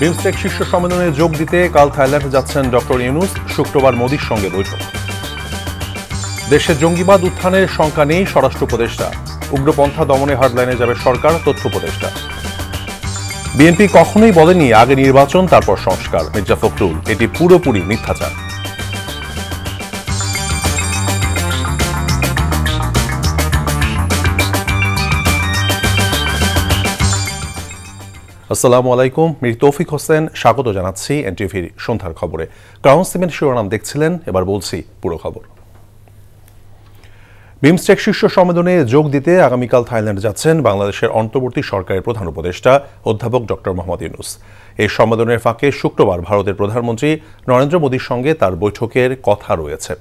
বিমস্টেক শীর্ষ সম্মেলনে যোগ দিতে কাল থাইল্যান্ডে যাচ্ছেন ডক্টর ইউনূস। শুক্রবার মোদির সঙ্গে বৈঠক। দেশে জঙ্গিবাদ উত্থানের শঙ্কা নেই স্বরাষ্ট্র উপদেষ্টা। উগ্রপন্থা দমনে হার্ডলাইনে যাবে সরকার, তথ্য উপদেষ্টা। বিএনপি কখনোই বলেনি আগে নির্বাচন তারপর সংস্কার, মির্জা ফখরুল। এটি পুরোপুরি মিথ্যাচার। আসসালামু আলাইকুম, মীর তৌফিক হোসেন স্বাগত জানাচ্ছি এনটিভির সন্ধ্যার খবরে। ক্রাউন সিমেন্ট শিরোনাম দেখছিলেন, এবার বলছি পুরো খবর। বিমস্টেক শীর্ষ সম্মেলনে যোগ দিতে আগামীকাল থাইল্যান্ড যাচ্ছেন বাংলাদেশের অন্তর্বর্তী সরকারের প্রধান উপদেষ্টা অধ্যাপক ডক্টর মোহাম্মদ ইউনূস। এই সম্মেলনের ফাঁকে শুক্রবার ভারতের প্রধানমন্ত্রী নরেন্দ্র মোদীর সঙ্গে তার বৈঠকের কথা রয়েছে।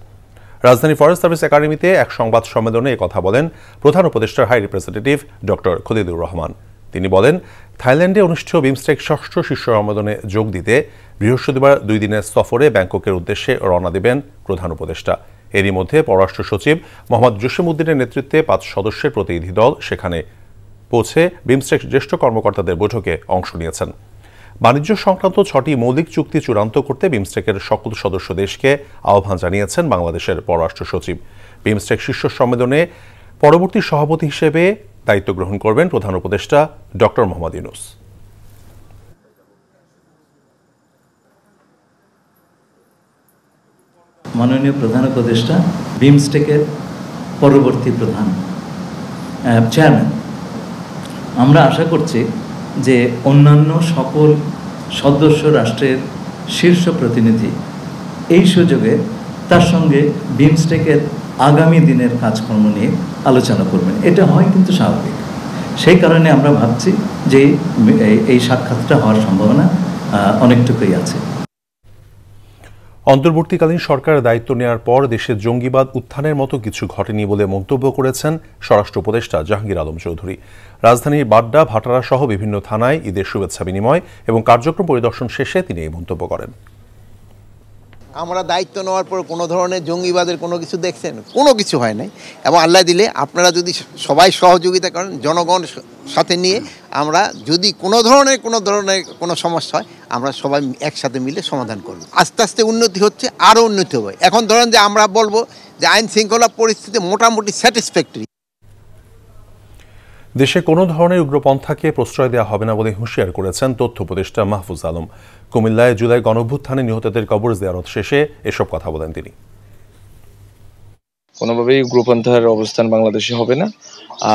রাজধানী ফরেস্ট সার্ভিস একাডেমিতে এক সংবাদ সম্মেলনে কথা বলেন প্রধান উপদেষ্টার high representative doctor Khalilur Rahman. তিনি বলেন, থাইল্যান্ডে অনুষ্ঠিত বিমস্টেক ষষ্ঠ শীর্ষ সম্মেলনে যোগ দিতে বৃহস্পতিবার 2 দিনের সফরে ব্যাংককের উদ্দেশ্যে রওনা দেবেন প্রধান উপদেষ্টা। এরই মধ্যে পররাষ্ট্র সচিব মোহাম্মদ জসিমউদ্দিনের নেতৃত্বে 5 সদস্যের প্রতিনিধি দল সেখানে পৌঁছে বিমস্টেক জ্যেষ্ঠ কর্মকর্তাদের বৈঠকে অংশ নিয়েছেন। বাণিজ্য সংক্রান্ত 6টি মৌলিক চুক্তি চূড়ান্ত করতে বিমস্টেকের সকল সদস্য দেশকে আহ্বান জানিয়েছেন বাংলাদেশের পররাষ্ট্র সচিব। বিমস্টেক শীর্ষ সম্মেলনে পরবর্তী সভাপতি হিসেবে দায়িত্ব গ্রহণ করবেন প্রধান উপদেষ্টা ডক্টর মোহাম্মদ ইউনূস। মাননীয় প্রধান উপদেষ্টা বিমস্টেকের পরবর্তী প্রধান চেয়ারম্যান। আমরা আশা করছি যে অন্যান্য সকল সদস্য রাষ্ট্রের শীর্ষ প্রতিনিধি এই সুযোগে তার সঙ্গে বিমস্টেকের আগামী দিনের কাজকর্ম নিয়ে আলোচনা করবেন। এটা হয় কিন্তু স্বাভাবিক। সেই কারণে আমরা ভাবছি যে এই সাক্ষাৎটা হওয়ার সম্ভাবনা অনেকটুকুই আছে। অন্তর্বর্তীকালীন সরকার দায়িত্ব নেওয়ার পর দেশে জঙ্গিবাদ উত্থানের মতো কিছু ঘটেনি বলে মন্তব্য করেছেন স্বরাষ্ট্র উপদেষ্টা জাহাঙ্গীর আলম চৌধুরী। রাজধানীর বাড্ডা, ভাটারা সহ বিভিন্ন থানায় ঈদের শুভেচ্ছা বিনিময় এবং কার্যক্রম পরিদর্শন শেষে তিনি এই মন্তব্য করেন। আমরা দায়িত্ব নেওয়ার পর কোনো ধরনের জঙ্গিবাদের কোনো কিছু দেখছেন? কোনো কিছু হয় নাই। এবং আল্লাহ দিলে আপনারা যদি সবাই সহযোগিতা করেন, জনগণ সাথে নিয়ে আমরা যদি কোনো ধরনের কোনো সমস্যা হয়, আমরা সবাই একসাথে মিলে সমাধান করব। আস্তে আস্তে উন্নতি হচ্ছে, আরও উন্নতি হবে। এখন ধরেন যে আমরা বলবো যে আইন শৃঙ্খলা পরিস্থিতি মোটামুটি স্যাটিসফ্যাক্টরি। দেশে কোনো ধরনের উগ্রপন্থাকে প্রশ্রয় দেওয়া হবে না বলে হুঁশিয়ার করেছেন তথ্য উপদেষ্টা মাহফুজ আলম। কুমিল্লায় জুলাই গণঅভ্যুত্থানে নিহতদের কবর জিয়ারত শেষে এসব কথা বলেন তিনি। কোনোভাবেই উগ্রপন্থার অবস্থান বাংলাদেশে হবে না।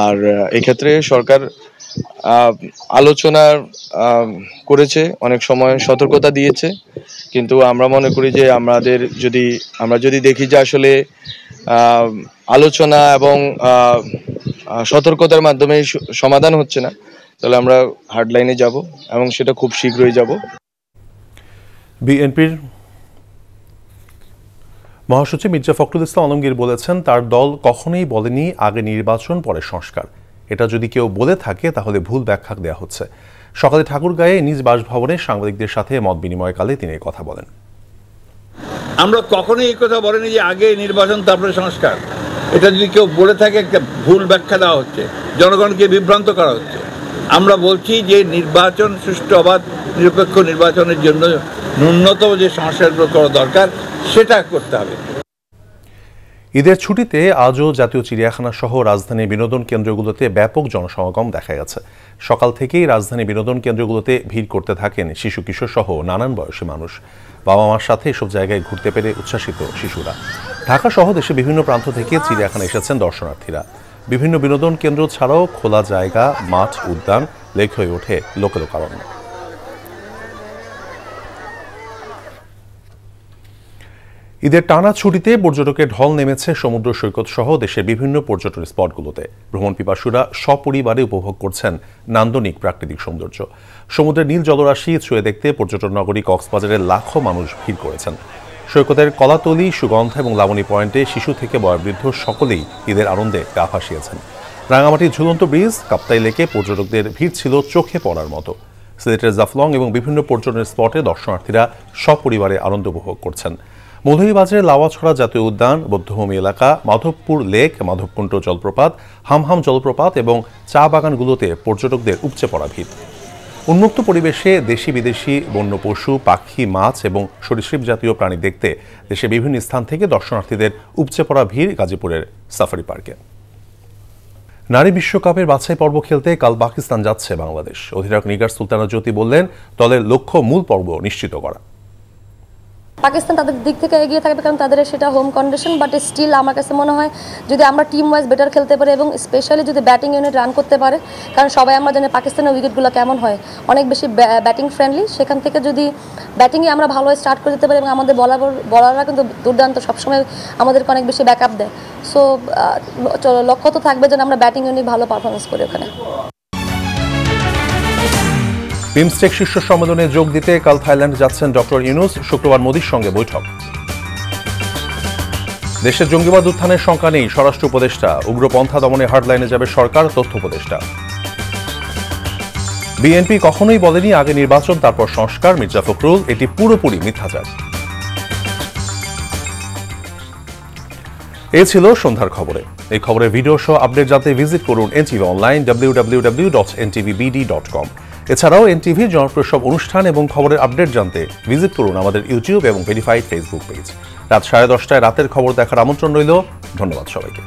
আর এক্ষেত্রে সরকার আলোচনা করেছে, অনেক সময় সতর্কতা দিয়েছে, কিন্তু আমরা মনে করি যে আমরা যদি দেখি যে আসলে আলোচনা এবং সতর্কতার মাধ্যমে সমাধান হচ্ছে না, তাহলে আমরা হার্ডলাইনে যাব এবং সেটা খুব শীঘ্রই যাব। বিএনপির মহাসচিব মির্জা ফখরুল ইসলাম আলমগীর বলেছেন, তার দল কখনোই বলেনি আগে নির্বাচন পরে সংস্কার। এটা যদি কেউ বলে থাকে তাহলে ভুল ব্যাখ্যা দেওয়া হচ্ছে। সকালে ঠাকুরগাঁয়ে নিজ বাসভবনে সাংবাদিকদের সাথে মত বিনিময়কালে তিনি এই কথা বলেন। আমরা কখনোই এই কথা বলিনি যে আগে নির্বাচন তারপরে সংস্কার। এটা যদি কেউ বলে থাকে, একটা ভুল ব্যাখ্যা দেওয়া হচ্ছে, জনগণকে বিভ্রান্ত করা হচ্ছে। আমরা বলছি যে নির্বাচন সুষ্ঠু, অবাধ, নিরপেক্ষ নির্বাচনের জন্য ন্যূনতম যে সংস্কারগুলো করা দরকার সেটা করতে হবে। ঈদের ছুটিতে আজও জাতীয় চিড়িয়াখানা সহ রাজধানীর বিনোদন কেন্দ্রগুলোতে ব্যাপক জনসমাগম দেখা গেছে। সকাল থেকেই রাজধানী বিনোদন কেন্দ্রগুলোতে ভিড় করতে থাকেন শিশু কিশোর সহ নানান বয়সী মানুষ। বাবা মার সাথে এসব জায়গায় ঘুরতে পেরে উচ্ছ্বাসিত শিশুরা। ঢাকা সহ দেশের বিভিন্ন প্রান্ত থেকে চিড়িয়াখানা এসেছেন দর্শনার্থীরা। বিভিন্ন বিনোদন কেন্দ্র ছাড়াও খোলা জায়গা, মাঠ, উদ্যান, লেক হয়ে ওঠে লোকলোকারণ্য। ঈদের টানা ছুটিতে পর্যটকের ঢল নেমেছে সমুদ্র সৈকত সহ দেশের বিভিন্ন পর্যটন স্পটগুলোতে। ভ্রমণ পিপাসুরা সপরিবারে উপভোগ করছেন নান্দনিক প্রাকৃতিক সৌন্দর্য। সমুদ্রের নীল জলরাশি ছুঁয়ে দেখতে পর্যটন নগরী কক্সবাজারের লাখো মানুষ ভিড় করেছেন। সৈকতের কলাতলি, সুগন্ধা এবং লাবণী পয়েন্টে শিশু থেকে বয়োবৃদ্ধ সকলেই ঈদের আনন্দে গা ভাসিয়েছেন। রাঙামাটির ঝুলন্ত ব্রিজ, কাপ্তাই লেকে পর্যটকদের ভিড় ছিল চোখে পড়ার মতো। সিলেটের জাফলং এবং বিভিন্ন পর্যটন স্পটে দর্শনার্থীরা সপরিবারে আনন্দ উপভোগ করছেন। মৌলভীবাজারের লাওয়াছড়া জাতীয় উদ্যান, বৌদ্ধভূমি এলাকা, মাধবপুর লেক, মাধবকুণ্ড জলপ্রপাত, হামহাম জলপ্রপাত এবং চা বাগানগুলোতে পর্যটকদের উপচে পড়া ভিড়। উন্মুক্ত পরিবেশে দেশি বিদেশি বন্য পশু, পাখি, মাছ এবং সরীসৃপ জাতীয় প্রাণী দেখতে দেশের বিভিন্ন স্থান থেকে দর্শনার্থীদের উপচে পড়া ভিড় গাজীপুরের সাফারি পার্কে। নারী বিশ্বকাপের বাছাই পর্ব খেলতে কাল পাকিস্তান যাচ্ছে বাংলাদেশ। অধিনায়ক নিগার সুলতানা জ্যোতি বললেন, দলের লক্ষ্য মূল পর্ব নিশ্চিত করা। পাকিস্তান তাদের দিক থেকে এগিয়ে থাকবে, কারণ তাদের সেটা হোম কন্ডিশন, বাট স্টিল আমার কাছে মনে হয় যদি আমরা টিম ওয়াইজ বেটার খেলতে পারি এবং স্পেশালি যদি ব্যাটিং ইউনিট রান করতে পারে, কারণ সবাই আমরা জানি পাকিস্তানের উইকেটগুলো কেমন হয়, অনেক বেশি ব্যাটিং ফ্রেন্ডলি। সেখান থেকে যদি ব্যাটিংয়ে আমরা ভালো স্টার্ট করে দিতে পারি এবং আমাদের বলাররা কিন্তু দুর্দান্ত, সবসময় আমাদেরকে অনেক বেশি ব্যাকআপ দেয়। সো লক্ষ্য তো থাকবে যেন আমরা ব্যাটিং ইউনিট ভালো পারফরমেন্স করি ওখানে। বিমস্টেক শীর্ষ সম্মেলনে যোগ দিতে কাল থাইল্যান্ড যাচ্ছেন ডক্টর ইউনূস। শুক্রবার মোদির সঙ্গে বৈঠক। দেশের জঙ্গিবাদ উত্থানের শঙ্কা নেই, স্বরাষ্ট্র উপদেষ্টা। উগ্রপন্থা দমনে হার্ডলাইনে যাবে সরকার, তথ্য উপদেষ্টা। বিএনপি কখনোই বলেনি আগে নির্বাচন তারপর সংস্কার, মির্জা ফখরুল। এটি পুরোপুরি মিথ্যাচার। এ ছিল সন্ধ্যার খবরে। এই খবরের ভিডিও সহ আপডেট জানতে ভিজিট করুন এনটিভি অনলাইন www.ntvbd.com। এছাড়াও এনটিভির জনপ্রিয় সব অনুষ্ঠান এবং খবরের আপডেট জানতে ভিজিট করুন আমাদের ইউটিউব এবং ভেরিফাইড ফেসবুক পেজ। রাত 10:30টায় রাতের খবর দেখার আমন্ত্রণ রইল। ধন্যবাদ সবাইকে।